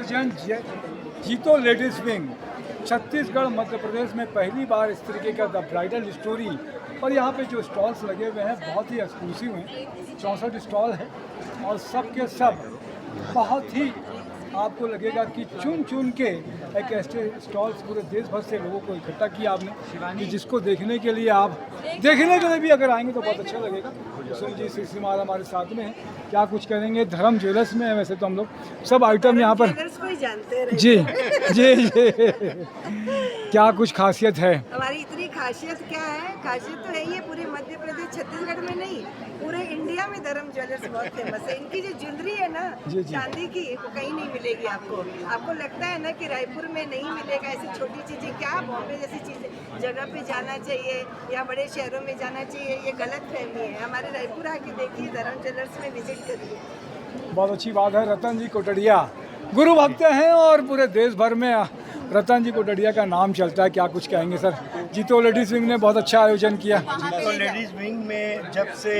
तपेश जैन, जीतो ladies wing. Chhattisgarh Madhya Pradesh में पहली बार इस तरीके का द ब्राइडल स्टोरी। और यहाँ पे जो स्टॉल्स लगे हुए हैं बहुत ही एक्सक्लूसिव हैं, 64 स्टॉल है और सब के सब बहुत ही आपको लगेगा कि चुन चुन के एक ऐसे स्टॉल्स पूरे देश भर से लोगों को इकट्ठा किया आपने कि जिसको देखने के लिए भी अगर आएंगे तो बहुत अच्छा लगेगा। सुन जी श्री महाराज हमारे साथ में हैं, क्या कुछ करेंगे? धर्म ज्वेलर्स में है वैसे तो हम लोग सब आइटम यहाँ पर को ही जानते हैं। जी जी क्या कुछ खासियत है? हमारी इतनी खासियत क्या है? खासियत तो है ये पूरे मध्य प्रदेश छत्तीसगढ़ में नहीं, पूरे इंडिया में धर्म ज्वेलर्स बहुत फेमस है। इनकी जो ज्वेलरी है ना जी, जी। चांदी की, वो कहीं नहीं मिलेगी आपको। आपको लगता है ना कि रायपुर में नहीं मिलेगा ऐसी छोटी चीजें, क्या बॉम्बे जैसी चीजें जगह पे जाना चाहिए या बड़े शहरों में जाना चाहिए, ये गलत फहमी है। हमारे रायपुर आके देखिए, धर्म ज्वेलर्स में विजिट करिए। बहुत अच्छी बात है। रतन जी कोटड़िया गुरु भक्त हैं और पूरे देश भर में रतन जी कोटड़िया का नाम चलता है। क्या कुछ कहेंगे सर? जीतो लेडीज विंग ने बहुत अच्छा आयोजन किया। तो लेडीज विंग में जब से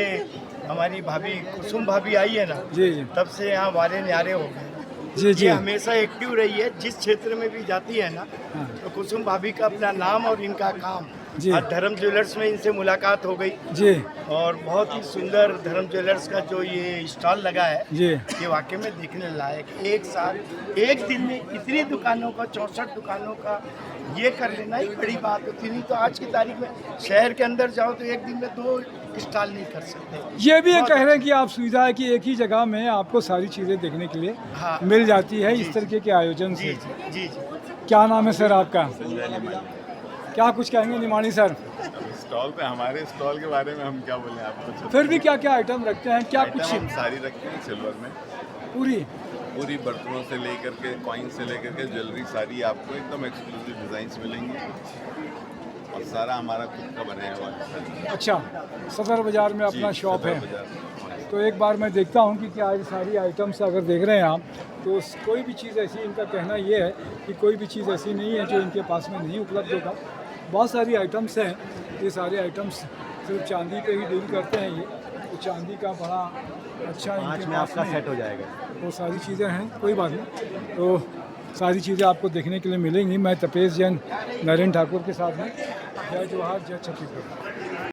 हमारी भाभी कुसुम भाभी आई है ना, जी जी तब से यहाँ वारे न्यारे हो गए। जी जी ये हमेशा एक्टिव रही है, जिस क्षेत्र में भी जाती है ना, तो कुसुम भाभी का अपना नाम और इनका काम। जी। आज धर्म ज्वेलर्स में इनसे मुलाकात हो गई जी और बहुत ही सुंदर धर्म ज्वेलर्स का जो ये स्टॉल लगा है, जी ये वाकई में देखने लायक। एक साथ एक दिन में इतनी दुकानों का, 64 दुकानों का ये कर लेना ही बड़ी बात होती। नहीं तो आज की तारीख में शहर के अंदर जाओ तो एक दिन में 2 स्टॉल नहीं कर सकते। ये भी कह रहे हैं कि आप सुविधा है कि एक ही जगह में आपको सारी चीज़ें देखने के लिए हाँ। मिल जाती है जी, इस तरीके के आयोजन जी से। जी जी जी। क्या नाम है सर आपका? क्या कुछ कहेंगे निमाणी सर? स्टॉल पे हमारे स्टॉल के बारे में हम क्या बोलें आपको? फिर भी क्या क्या आइटम रखते हैं? क्या आइटम कुछ हम सारी रखते हैं सिल्वर में, पूरी बर्तनों से लेकर के कॉइन से लेकर के ज्वेलरी सारी आपको एकदम एक्सक्लूसिव डिजाइन्स मिलेंगी और सारा हमारा खुद का बनाया हुआ है। अच्छा, सदर बाजार में अपना जी, शॉप सदर है। बाजार में। तो एक बार मैं देखता हूँ कि क्या ये सारी आइटम्स अगर देख रहे हैं आप तो कोई भी चीज़ ऐसी, इनका कहना ये है कि कोई भी चीज़ ऐसी नहीं है जो इनके पास में नहीं उपलब्ध होगा। बहुत सारी आइटम्स हैं, ये सारे आइटम्स सिर्फ चांदी पे ही डील करते हैं। ये तो चांदी का बड़ा अच्छा इनके पास में सेट हो जाएगा। वो सारी चीज़ें हैं, कोई बात नहीं। तो सारी चीज़ें आपको देखने के लिए मिलेंगी। मैं तपेश जैन, नरेंद्र ठाकुर के साथ में। जय जोहार, जय छत्तीसगढ़।